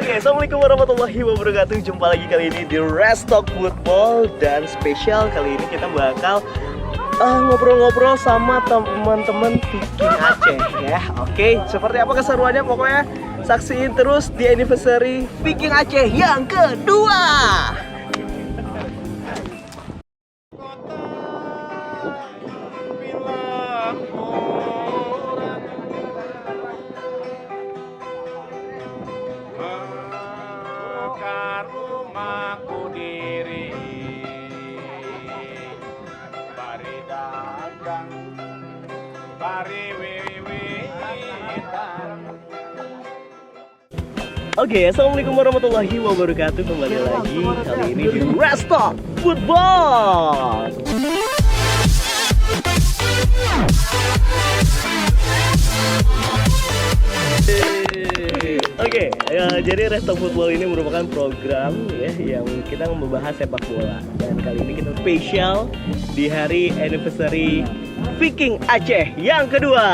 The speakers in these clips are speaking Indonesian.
Oke, assalamualaikum warahmatullahi wabarakatuh. Jumpa lagi kali ini di Restock Football. Dan spesial kali ini kita bakal ngobrol-ngobrol sama teman-teman Viking Aceh ya. Oke, seperti apa keseruannya pokoknya saksiin terus di anniversary Viking Aceh yang kedua. Oke, assalamualaikum warahmatullahi wabarakatuh. Kembali lagi kali ini di Restock Football. Oke, ya, jadi Restock Football ini merupakan program ya yang kita membahas sepak bola. Dan kali ini kita spesial di hari anniversary Viking Aceh yang kedua.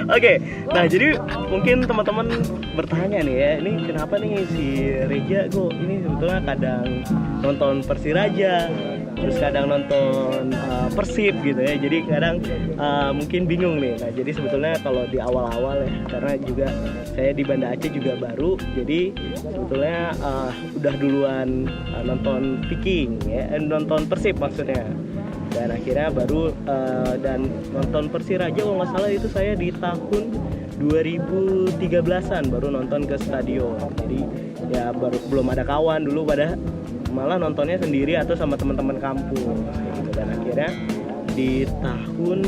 Oke, nah jadi mungkin teman-teman bertanya nih ya, ini kenapa nih si Reja kok ini sebetulnya kadang nonton Persiraja, terus kadang nonton Persib gitu ya. Jadi kadang mungkin bingung nih. Nah jadi sebetulnya kalau di awal-awal ya, karena juga saya di Banda Aceh juga baru, jadi sebetulnya udah duluan nonton Viking ya, nonton Persib maksudnya. Dan akhirnya baru dan nonton Persiraja kalau nggak salah itu saya di tahun 2013an baru nonton ke stadion. Jadi ya belum ada kawan dulu, pada malah nontonnya sendiri atau sama teman-teman kampung gitu. Dan akhirnya di tahun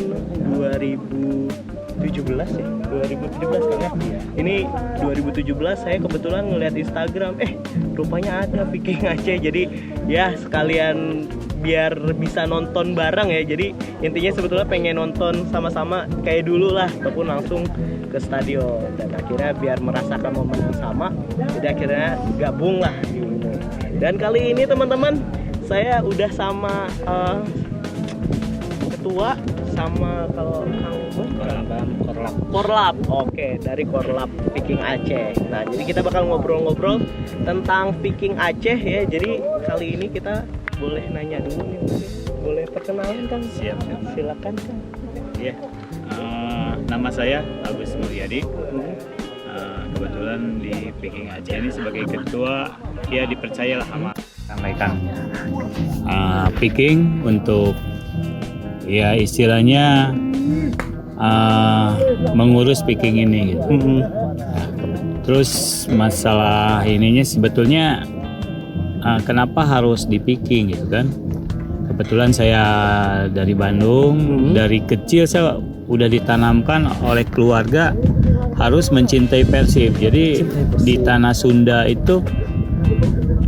2017 ya, 2017 kan ya. Ini 2017 saya kebetulan ngeliat Instagram, rupanya ada Viking Aceh. Jadi ya sekalian biar bisa nonton bareng ya. Jadi intinya sebetulnya pengen nonton sama-sama kayak dulu lah, ataupun langsung ke stadion. Dan akhirnya biar merasakan momen yang sama, jadi akhirnya gabung lah ini. Dan kali ini teman-teman, saya udah sama ketua sama kalau Korlap. Oke, dari Korlap Viking Aceh. Nah, jadi kita bakal ngobrol-ngobrol tentang Viking Aceh ya. Jadi kali ini kita boleh nanya dulu nih, boleh perkenalan Kang? Siap. Silakan Kang. Iya. Nama saya Agus Mulyadi. Kebetulan di Viking Aceh ini sebagai ketua, ya dipercayalah sama sampaikan Viking untuk ya istilahnya mengurus Viking ini gitu. Terus masalah ininya sebetulnya kenapa harus di Viking gitu kan? Kebetulan saya dari Bandung, dari kecil saya udah ditanamkan oleh keluarga harus mencintai Persib. Jadi di tanah Sunda itu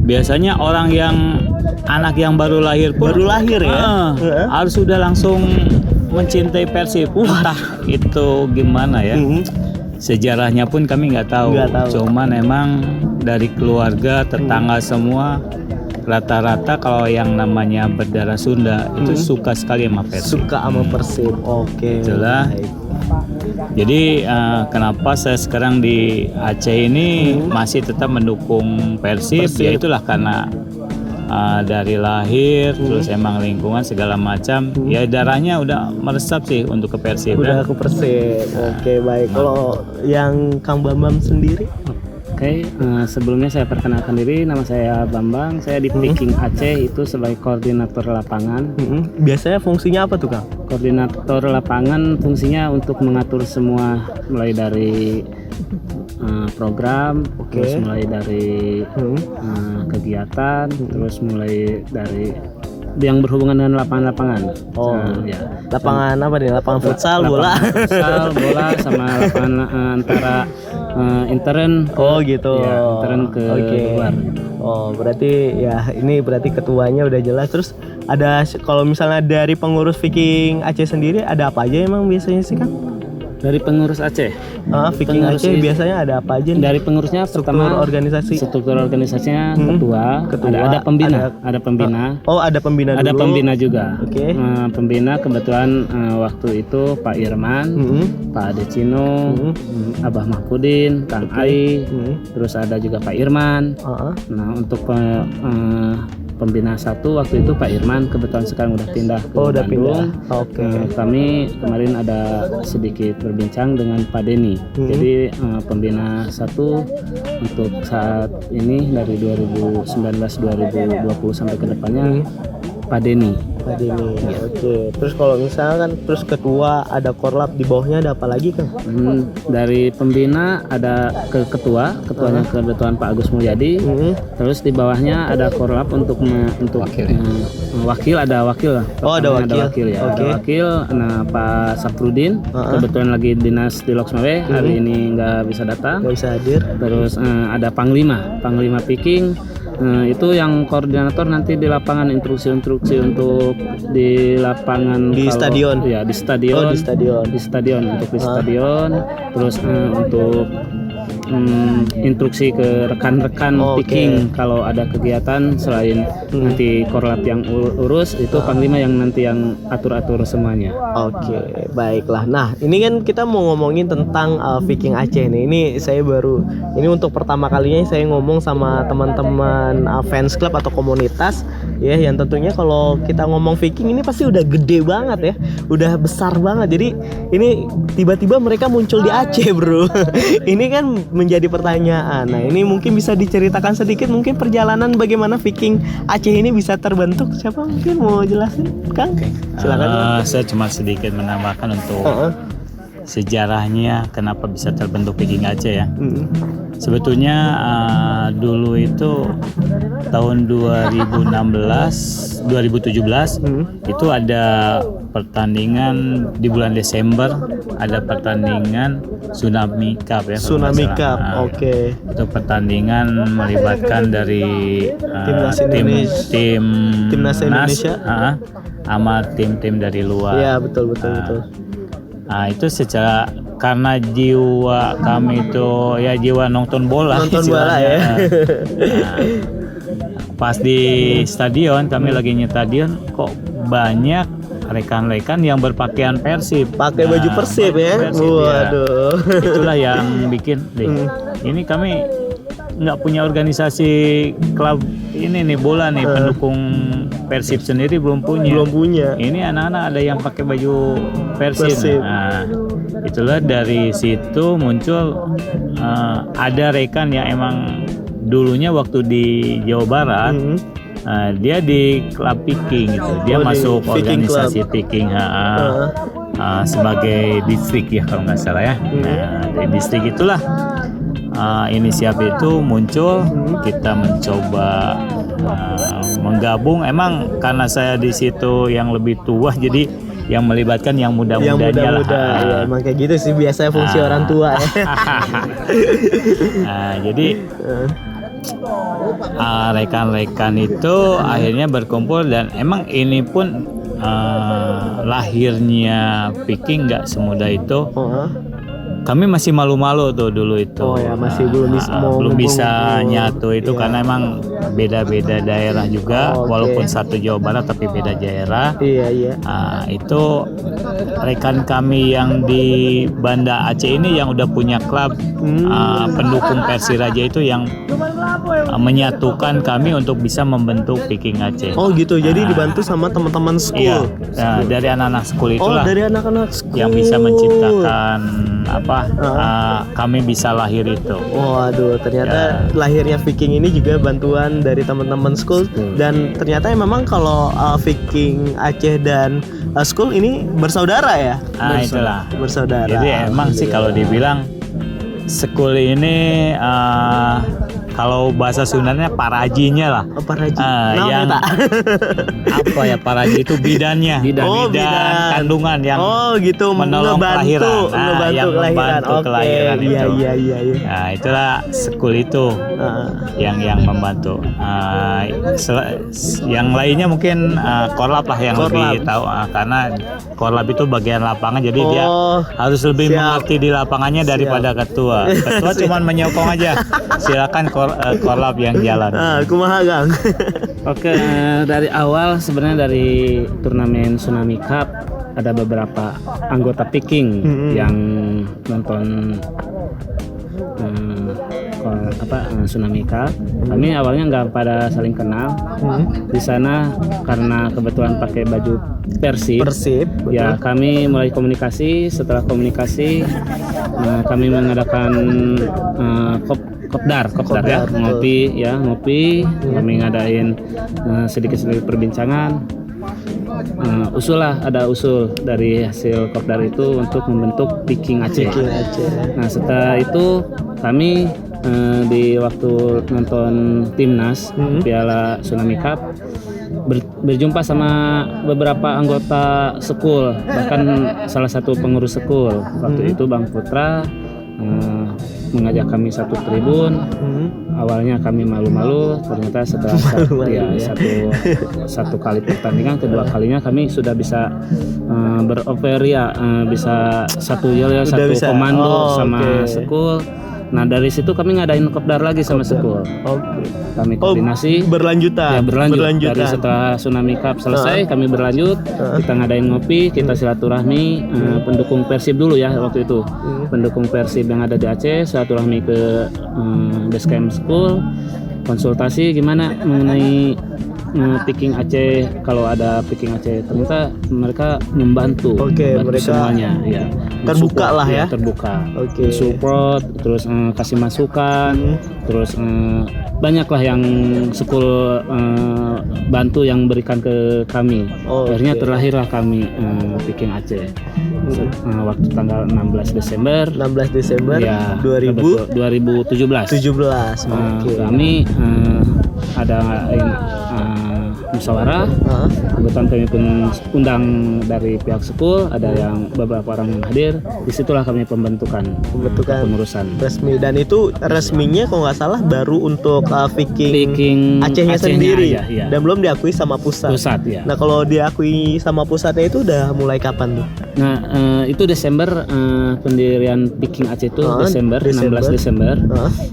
biasanya orang yang anak yang baru lahir ya, harus sudah langsung mencintai Persib. Entah itu gimana ya. Sejarahnya pun kami nggak tahu. Cuman emang dari keluarga, tetangga semua rata-rata kalau yang namanya berdarah Sunda itu suka sekali sama Persib. Oke. Itulah. Jadi kenapa saya sekarang di Aceh ini masih tetap mendukung Persib. Ya itulah karena dari lahir, terus emang lingkungan segala macam, ya darahnya udah meresap sih untuk ke Persib. Udah ke Persib. Oke, baik. Kalau yang Kang Bambang sendiri? Oke, sebelumnya saya perkenalkan diri, nama saya Bambang. Saya di Viking Aceh itu sebagai koordinator lapangan. Biasanya fungsinya apa tuh Kang? Koordinator lapangan fungsinya untuk mengatur semua, mulai dari program, terus mulai dari kegiatan, terus mulai dari yang berhubungan dengan lapangan-lapangan. Lapangan apa nih? Lapangan futsal, bola, sama lapangan antara intern. Gitu. Ya, intern ke luar. Berarti ya ini berarti ketuanya udah jelas. Terus ada kalau misalnya dari pengurus Viking Aceh sendiri ada apa aja emang biasanya sih Kang? Dari pengurus Aceh. Viking Pengurus Aceh ini- biasanya ada apa aja nih? Dari pengurusnya pertama Struktur organisasinya ketua, ada pembina, ada pembina. Oh, ada pembina Ada dulu. pembina juga. Oke. Pembina kebetulan waktu itu Pak Irman, Pak Ade Cino, Abah Mahpudin, Kang Ai, terus ada juga Pak Irman. Nah untuk pembina satu waktu itu Pak Irman, kebetulan sekarang udah pindah ke Oh, udah Bandung. pindah. Oke. Kami kemarin ada sedikit berbincang dengan Pak Denny. Jadi pembina satu untuk saat ini dari 2019-2020 sampai ke depannya Pak Denny. Pak Denny. Oke. Terus kalau misalkan terus ketua ada korlap di bawahnya ada apa lagi Kang? Dari pembina ada ketuanya kebetulan Pak Agus Mulyadi. Terus di bawahnya ada korlap untuk wakil ada wakil. Oh, ada Pertamanya wakil. ya. Oke. Ada wakil. Nah Pak Saprudin kebetulan lagi dinas di Loksmawe, hari ini nggak bisa datang. Nggak bisa hadir. Terus ada Panglima Piking. Itu yang koordinator nanti di lapangan, instruksi untuk di lapangan Di stadion. Ya di stadion. Oh, di stadion. Di stadion untuk di stadion. Terus untuk instruksi ke rekan-rekan Oh, oke. picking kalau ada kegiatan selain nanti korlap yang urus itu Panglima yang nanti yang atur-atur semuanya. Oke, baiklah. Nah, ini kan kita mau ngomongin tentang Viking Aceh nih. Ini saya ini untuk pertama kalinya saya ngomong sama teman-teman fans club atau komunitas ya, yang tentunya kalau kita ngomong Viking ini pasti udah gede banget ya, udah besar banget. Jadi ini tiba-tiba mereka muncul di Aceh, bro. Ini kan menjadi pertanyaan. Nah, ini mungkin bisa diceritakan sedikit mungkin perjalanan bagaimana Viking Aceh ini bisa terbentuk. Siapa mungkin mau jelasin, Kang? Silakan. Saya cuma sedikit menambahkan untuk sejarahnya kenapa bisa terbentuk Viking Aceh ya. Sebetulnya dulu itu tahun 2017 itu ada pertandingan di bulan Desember, ada pertandingan Tsunami Cup ya. Tsunami Cup, oke. Itu pertandingan melibatkan dari Timnas Indonesia sama tim-tim dari luar. Iya, betul. Nah, itu secara karena jiwa kami itu ya jiwa nonton bola ya. Nah, pas di stadion kami lagi nyetadion kok banyak rekan-rekan yang berpakaian Persib, pakai baju Persib ya. Waduh. Itulah yang bikin ini kami nggak punya organisasi klub ini nih bola nih pendukung Persib sendiri belum punya. Ini anak-anak ada yang pakai baju Persib. Nah, itulah dari situ muncul ada rekan yang emang dulunya waktu di Jawa Barat dia di klub Viking gitu. Dia masuk organisasi Viking sebagai distrik ya kalau nggak salah ya. Nah, dari distrik itulah inisiatif itu muncul, kita mencoba menggabung. Emang karena saya di situ yang lebih tua, jadi yang melibatkan yang muda-mudanya lah. Ya, emang kayak gitu sih biasanya fungsi orang tua ya. Nah, jadi rekan-rekan itu akhirnya berkumpul dan emang ini pun lahirnya Viking nggak semudah itu. Kami masih malu-malu tuh dulu itu. Oh ya, masih belum bisa nyatu itu karena emang beda-beda daerah juga, walaupun satu Jawa Barat tapi beda daerah. Iya. Itu rekan kami yang di Banda Aceh ini yang udah punya klub pendukung Persiraja itu yang menyatukan kami untuk bisa membentuk Viking Aceh. Oh gitu, jadi dibantu sama teman-teman school. Iya, dari anak-anak school itulah. Oh, dari anak-anak school yang bisa menciptakan kami bisa lahir itu. Waduh, ternyata lahirnya Viking ini juga bantuan dari teman-teman school. Dan ternyata memang kalau Viking Aceh dan school ini bersaudara ya. Itulah. Bersaudara. Jadi emang sih kalau dibilang school ini kalau bahasa Sundanya parajinya lah. Oh, Paraji. Yang apa ya, paraji itu bidannya. Bidan. Bidan kandungan yang gitu, menolong kelahiran. yang Yang membantu kelahiran iya, itu. Iya. Nah, itulah sekul itu yang membantu. Yang lainnya mungkin korlap lah yang lebih tahu, karena korlap itu bagian lapangan, jadi dia harus lebih mengerti di lapangannya daripada ketua. Ketua cuman menyokong aja. Silakan korlap yang jalan. Kumaha Kang? Oke, dari awal sebenarnya dari turnamen Tsunami Cup ada beberapa anggota picking yang nonton Tsunami Cup. Kami awalnya nggak pada saling kenal. Di sana karena kebetulan pakai baju Persib, betul. ya kami mulai komunikasi. Setelah komunikasi, kami mengadakan kopdar ya, ngopi. Kami ngadain sedikit perbincangan. Ada usul dari hasil kopdar itu untuk membentuk Picking Aceh. Nah, setelah itu kami di waktu nonton timnas Piala Tsunami Cup berjumpa sama beberapa anggota sekul, bahkan salah satu pengurus sekul. Waktu itu Bang Putra mengajak kami satu tribun. Awalnya kami malu-malu, ternyata setelah satu kali pertandingan, kedua kalinya kami sudah bisa beroperia, bisa satu yel satu komando sama sekul. Nah, dari situ kami ngadain kopdar lagi sama sekul. Kami koordinasi berlanjutan. Berlanjut. Dari setelah Tsunami Cup selesai, kami berlanjut. Kita ngadain ngopi, kita silaturahmi. Pendukung Persib dulu ya waktu itu. Pendukung Persib yang ada di Aceh silaturahmi ke basecamp school. Konsultasi gimana mengenai Picking Aceh, kalau ada Picking Aceh. Ternyata mereka membantu. Mereka semuanya ya. Terbuka lah ya. Terbuka. Support, terus kasih masukan, terus banyaklah yang sekul bantu yang berikan ke kami. Akhirnya terlahirlah kami Picking Aceh. Waktu tanggal 16 Desember ya, 2017. Kami ada musyawarah. Kebetulan kami pun undang dari pihak sekul, ada yang beberapa orang yang hadir. Disitulah kami pembentukan pengurusan resmi, dan itu resminya kalau nggak salah baru untuk Picking Acehnya sendiri aja, ya. Dan belum diakui sama pusat ya. Nah, kalau diakui sama pusatnya itu udah mulai kapan tuh? Nah, itu Desember, pendirian Picking Aceh itu Desember 16 Desember.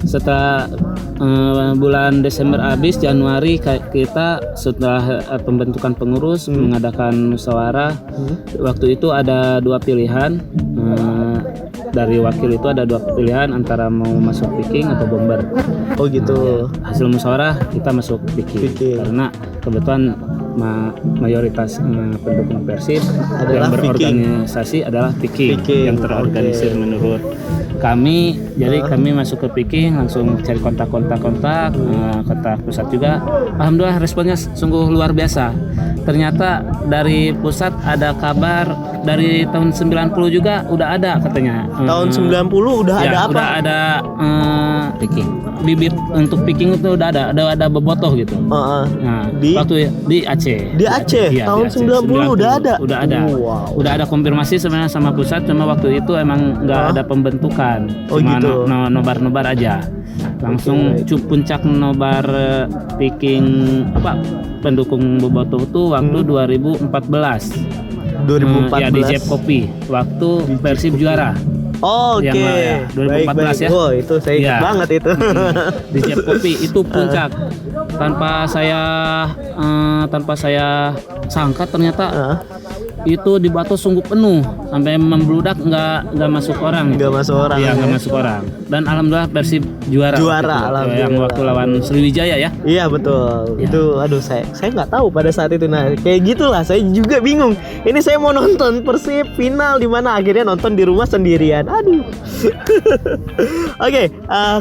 Setelah bulan Desember habis, Januari kita setelah pembentukan pengurus mengadakan musyawarah. Waktu itu ada dua pilihan. Dari wakil itu ada dua pilihan antara mau masuk Picking atau bomber. Hasil musyawarah kita masuk Picking. Karena kebetulan mayoritas pendukung Persib yang berorganisasi adalah Picking yang terorganisir menurut kami. Jadi kami masuk ke Picking, langsung cari kontak pusat juga. Alhamdulillah responnya sungguh luar biasa. Ternyata dari pusat ada kabar dari tahun 90 juga udah ada katanya. Tahun 90 udah ada apa? Udah ada Picking. Bibit untuk Picking itu udah ada bebotoh gitu. Nah, waktu di Aceh. Di Aceh. Ya, tahun 90 udah ada. Udah ada konfirmasi sebenarnya sama pusat, cuma waktu itu emang nggak ada pembentukan. Cuma nobar-nobar aja. Langsung puncak nobar Picking pendukung bobotoh itu waktu 2014. Ya, di Jeb Kopi waktu Persib juara. 2014 ya. Itu saya ingat banget itu. Di Jeb Kopi itu puncak. Tanpa saya sangka ternyata itu di Batu sungguh penuh sampai membludak, nggak masuk orang. Nggak masuk orang. Dan alhamdulillah Persib juara yang waktu lawan Sriwijaya ya. Iya betul. Ya. Itu saya nggak tahu pada saat itu. Nah, kayak gitulah, saya juga bingung. Ini saya mau nonton Persib final di mana, akhirnya nonton di rumah sendirian. Aduh. Oke,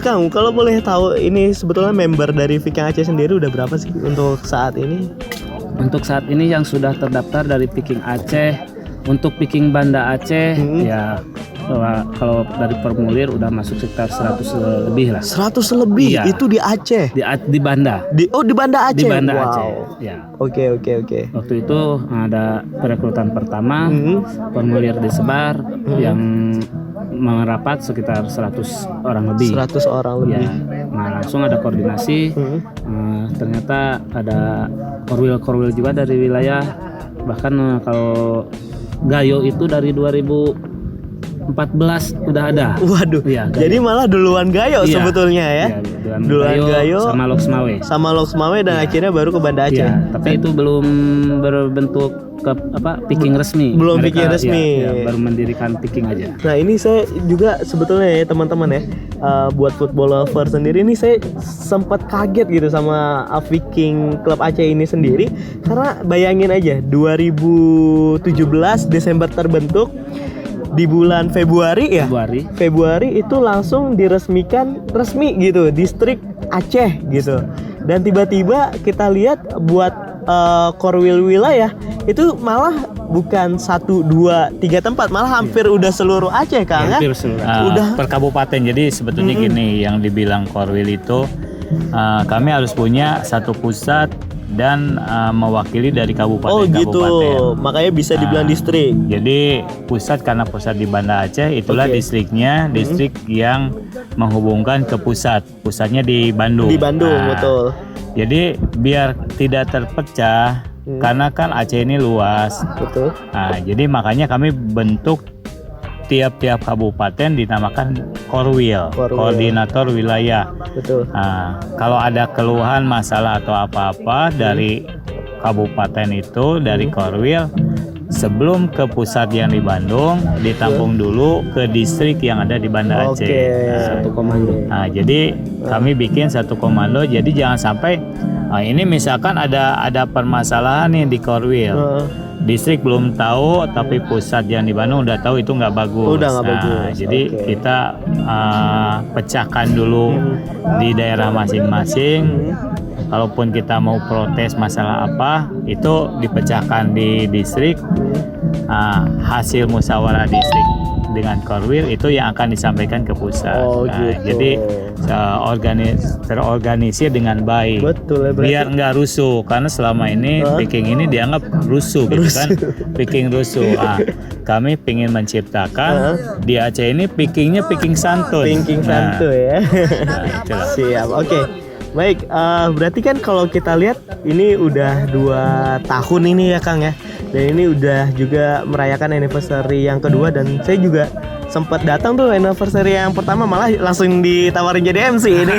Kang, kalau boleh tahu ini sebetulnya member dari Picking Aceh sendiri udah berapa sih untuk saat ini? Untuk saat ini yang sudah terdaftar dari Picking Aceh, untuk Picking Banda Aceh ya kalau dari formulir udah masuk sekitar 100 lebih lah. 100 lebih Iya. itu di Aceh. Di Banda. Di Banda Aceh. Di Banda Wow. Aceh. Ya. Oke. Waktu itu ada perekrutan pertama, formulir disebar yang merapat sekitar 100 orang lebih. 100 orang lebih. Ya. Nah, langsung ada koordinasi. Ternyata ada korwil juga dari wilayah. Bahkan kalau Gayo itu dari 2014 udah ada. Waduh. Iya, Gayo. Jadi malah duluan Gayo Iya. sebetulnya ya. Iya, Duluan Gayo sama Loksmawe. sama Loksmawe dan akhirnya baru ke Banda Aceh. Iya, tapi itu belum berbentuk picking resmi. Belum Mereka, picking resmi. baru mendirikan picking aja. Nah ini saya juga sebetulnya ya teman-teman ya, buat football lover sendiri ini saya sempat kaget gitu sama Viking Club Aceh ini sendiri, karena bayangin aja 2017 Desember terbentuk, di bulan Februari ya. Februari itu langsung diresmikan resmi gitu distrik Aceh gitu. Dan tiba-tiba kita lihat buat korwil wilayah itu malah bukan 1, 2, 3 tempat, malah hampir udah seluruh Aceh Kang ya. Hampir seluruh. Udah Per kabupaten. Jadi sebetulnya gini, yang dibilang korwil itu kami harus punya satu pusat dan mewakili dari kabupaten. Oh gitu, makanya bisa dibilang distrik. Jadi pusat, karena pusat di Banda Aceh, itulah Oke. distriknya, distrik yang menghubungkan ke pusat. Pusatnya di Bandung. Di Bandung, betul. Jadi biar tidak terpecah, karena kan Aceh ini luas. Betul. Nah, jadi makanya kami bentuk tiap-tiap kabupaten dinamakan korwil, koordinator wilayah. Betul. Nah, kalau ada keluhan masalah atau apa-apa dari kabupaten itu, dari korwil, sebelum ke pusat yang di Bandung, ditampung dulu ke distrik yang ada di Banda Aceh. Satu komando. Nah, jadi kami bikin satu komando. Jadi jangan sampai ini misalkan ada permasalahan nih di korwil. Distrik belum tahu, tapi pusat yang di Bandung udah tahu, itu nggak bagus. Udah nggak bagus. Jadi kita pecahkan dulu di daerah masing-masing. Kalaupun kita mau protes masalah apa, itu dipecahkan di distrik. Hasil musyawarah distrik dengan korwil itu yang akan disampaikan ke pusat. Gitu. Jadi terorganisir dengan baik. Betul ya, berarti. Biar nggak rusuh, karena selama ini picking ini dianggap rusuh gitu kan. Picking rusuh. Kami ingin menciptakan di Aceh ini pickingnya picking santun. Picking santuy ya. Itulah. Siap. Oke. Baik, berarti kan kalau kita lihat ini udah 2 tahun ini ya Kang ya. Dan ini udah juga merayakan anniversary yang kedua, dan saya juga sempat datang tuh anniversary yang pertama, malah langsung ditawarin jadi MC ini.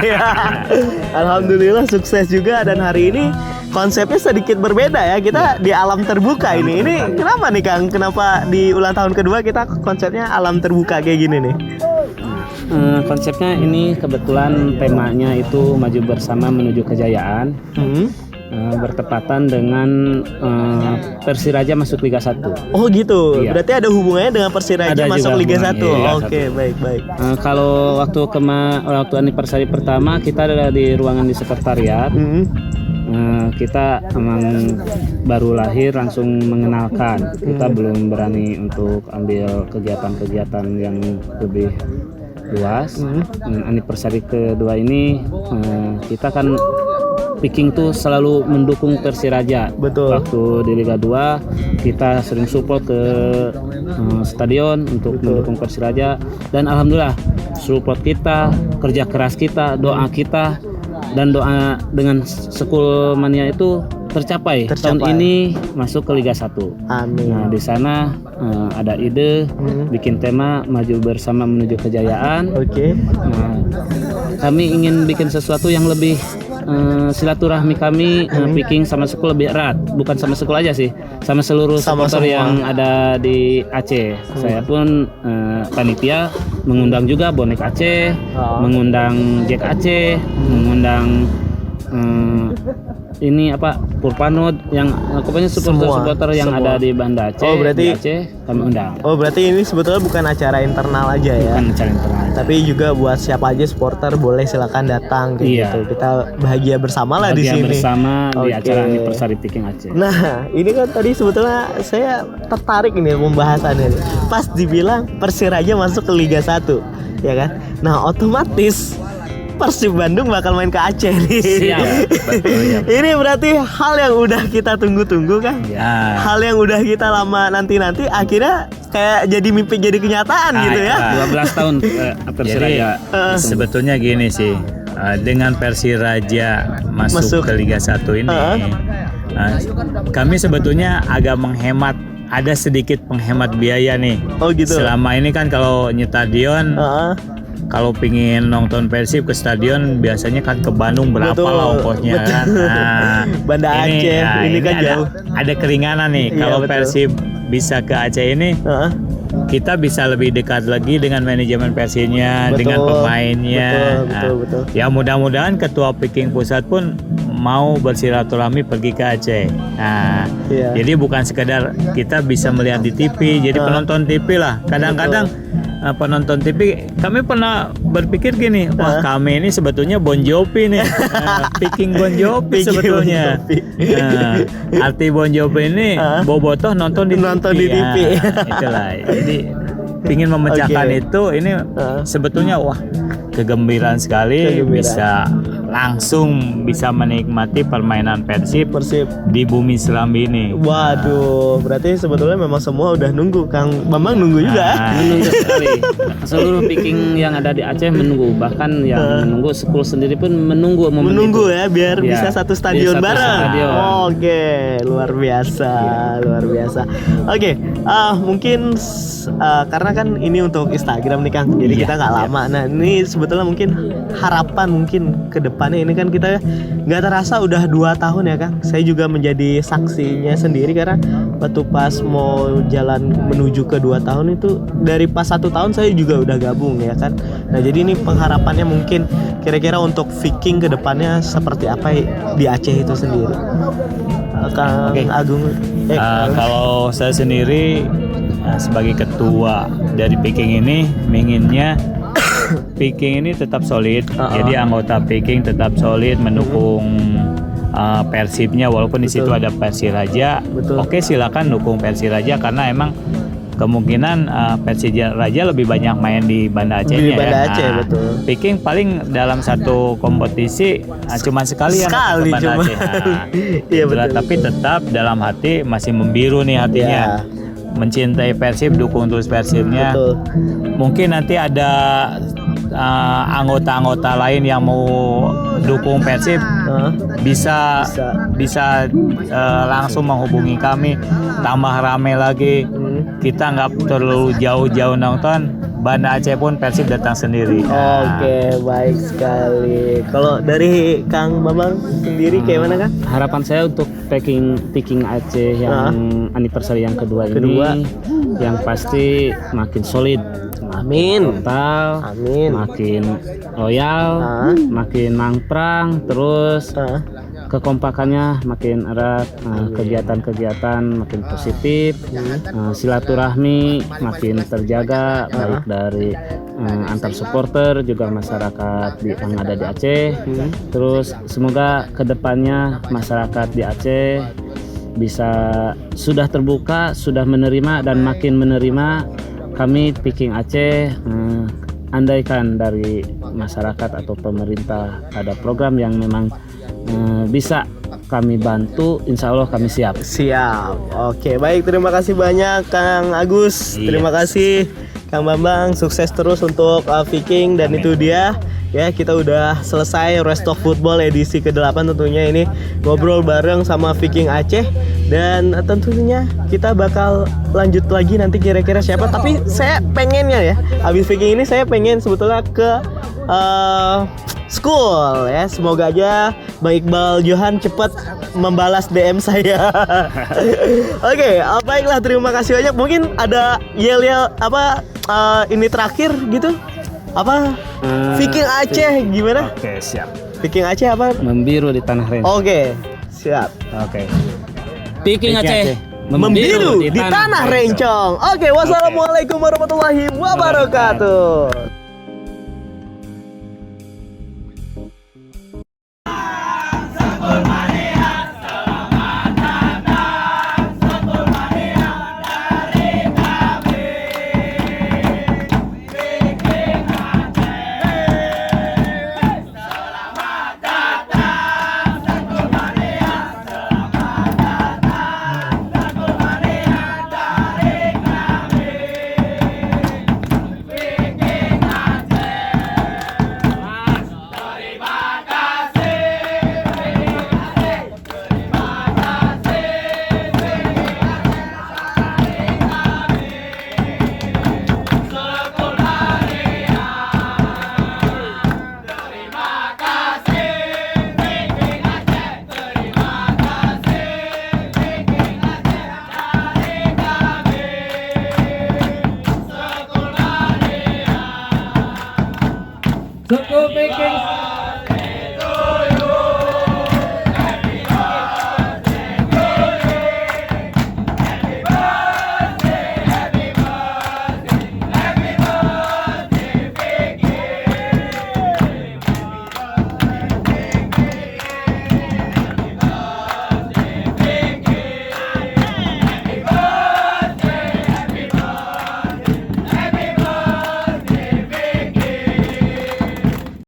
Alhamdulillah sukses juga, dan hari ini konsepnya sedikit berbeda ya. Kita di alam terbuka ini. Ini kenapa nih Kang? Kenapa di ulang tahun kedua kita konsepnya alam terbuka kayak gini nih? Konsepnya ini kebetulan temanya itu maju bersama menuju kejayaan. Bertepatan dengan Persiraja masuk Liga 1. Oh gitu. Iya. Berarti ada hubungannya dengan Persiraja Ada masuk juga Liga 1. hubungannya, Liga Oke, baik. Kalau waktu anniversary pertama kita ada di ruangan di sekretariat. Kita emang baru lahir langsung mengenalkan. Kita belum berani untuk ambil kegiatan-kegiatan yang lebih luas. Anniversary kedua ini kita kan picking tuh selalu mendukung Persiraja. Betul. Waktu di Liga 2 kita sering support ke stadion untuk mendukung Persiraja, dan alhamdulillah support kita, kerja keras kita, doa kita, dan doa dengan Sekul Mania itu tercapai. Tahun ini masuk ke Liga 1. Amin. Nah, di sana ada ide bikin tema maju bersama menuju kejayaan. Oke. Nah, kami ingin bikin sesuatu yang lebih silaturahmi kami picking sama Sekul lebih erat, bukan sama Sekul aja sih, sama seluruh supporter yang ada di Aceh. Saya pun panitia mengundang juga bonek Aceh, mengundang Jack Aceh, mengundang ini apa Purpanut yang pokoknya supporter yang semua. ada di Banda Aceh. Oh, berarti- di Aceh kami undang. Oh berarti ini sebetulnya bukan acara internal aja ya, Bukan acara internal. tapi juga buat siapa aja supporter boleh silakan datang kayak Iya. gitu. Kita bahagia bersama lah di Bahagia sini. bersama di Oke. acara Anniversary Picking Aceh. Nah, ini kan tadi sebetulnya saya tertarik ini pembahasannya nih. Pas dibilang Persiraja masuk ke Liga 1, ya kan? Nah, otomatis Persib Bandung bakal main ke Aceh nih. Siap, betul, ya. Ini berarti hal yang udah kita tunggu-tunggu kan? Ya. Hal yang udah kita lama nanti-nanti akhirnya kayak jadi mimpi jadi kenyataan gitu ya. 12 tahun Jadi Persiraja. sebetulnya gini sih, dengan Persiraja masuk ke Liga 1 ini, kami sebetulnya agak menghemat, ada sedikit penghemat biaya nih. Oh gitu. Selama ini kan kalau nyetadion, Heeh. kalau pingin nonton Persib ke stadion biasanya kan ke Bandung berapa Betul, lah ongkosnya betul. kan. Nah, Banda Aceh, ini kan ada, jauh. ada keringanan nih. Iya, Kalau betul. Persib bisa ke Aceh ini, Heeh. kita bisa lebih dekat lagi dengan manajemen Persibnya, Betul, dengan pemainnya. betul. Ya mudah-mudahan ketua Picking Pusat pun mau bersilaturahmi pergi ke Aceh. Nah, Iya. jadi bukan sekedar kita bisa melihat di TV, jadi penonton TV lah. Kadang-kadang penonton TV, kami pernah berpikir gini, wah kami ini sebetulnya Bon Jovi nih, Picking Bon Jovi Picking sebetulnya. Bon Jovi. Arti Bon Jovi ini bobotoh nonton di Nonton TV. di TV. Itulah. Jadi pingin memecahkan Oke. itu, ini sebetulnya wah kegembiraan sekali, Kegembiraan. bisa langsung bisa menikmati permainan Persib di bumi Serambi ini. Waduh, berarti sebetulnya memang semua udah nunggu. Kang Bambang nunggu juga. Menunggu sekali. Seluruh picking yang ada di Aceh menunggu, bahkan yang menunggu school sendiri pun menunggu momen Menunggu itu. ya biar Ya, bisa satu di stadion satu bareng. stadion. Oke, luar biasa, luar biasa. Oke, mungkin karena kan ini untuk Instagram nih Kang, jadi Iya, kita nggak lama. Nah ini sebetulnya mungkin harapan mungkin ke depannya ini kan kita nggak terasa udah 2 tahun ya Kang. Saya juga menjadi saksinya sendiri karena waktu pas mau jalan menuju ke 2 tahun itu dari pas 1 tahun saya juga udah gabung ya kan. Nah jadi ini pengharapannya mungkin kira-kira untuk Viking ke depannya seperti apa di Aceh itu sendiri. Kang Oke. Agung. Kalau saya sendiri sebagai ketua dari Picking ini menginginnya Picking ini tetap solid. Jadi anggota Picking tetap solid mendukung Persibnya, walaupun di situ ada Persiraja. Betul. Oke, silakan dukung Persiraja karena emang kemungkinan Persiraja lebih banyak main di Banda Aceh. Di Banda Aceh, betul. Picking paling dalam satu kompetisi cuma sekali yang Sekali ke Banda cuma. Aceh. Iya, Itulah, betul, tapi tetap dalam hati masih membiru nih hatinya. Iya. Mencintai Persib, dukung terus Persibnya. Betul. Mungkin nanti ada anggota-anggota lain yang mau dukung Persib bisa langsung menghubungi kami, tambah rame lagi. Kita nggak terlalu jauh-jauh nonton, Banda Aceh pun Persib datang sendiri. Oke, baik sekali. Kalau dari Kang Bambang sendiri kayak mana Kang? Harapan saya untuk picking Aceh yang anniversary yang kedua ini yang pasti makin solid, Amin. total, Amin. makin loyal, makin mangprang, terus kekompakannya makin erat, kegiatan-kegiatan makin positif, silaturahmi makin terjaga baik dari antar supporter juga masyarakat yang ada di Aceh. Terus semoga kedepannya masyarakat di Aceh bisa sudah terbuka, sudah menerima dan makin menerima kami Picking Aceh. Andaikan dari masyarakat atau pemerintah ada program yang memang bisa kami bantu, insya Allah kami siap. Siap. Oke, baik, terima kasih banyak Kang Agus. Iya. Terima kasih Kang Bambang. Sukses terus untuk Viking dan itu dia. Ya, kita udah selesai Rest of Football edisi ke-8 tentunya ini ngobrol bareng sama Viking Aceh dan tentunya kita bakal lanjut lagi nanti kira-kira siapa, tapi saya pengennya ya habis Viking ini saya pengen sebetulnya ke school ya. Semoga aja Bang Iqbal Johan cepat membalas DM saya. Oke, baiklah, terima kasih banyak. Mungkin ada yel-yel apa ini terakhir gitu? Apa? Viking Aceh gimana? Oke, siap. Viking Aceh apa? Membiru di tanah Renta. Oke, Siap. Oke. Viking Aceh. Membiru di tanah Rencong. Oke, wassalamualaikum warahmatullahi wabarakatuh. Suku Viking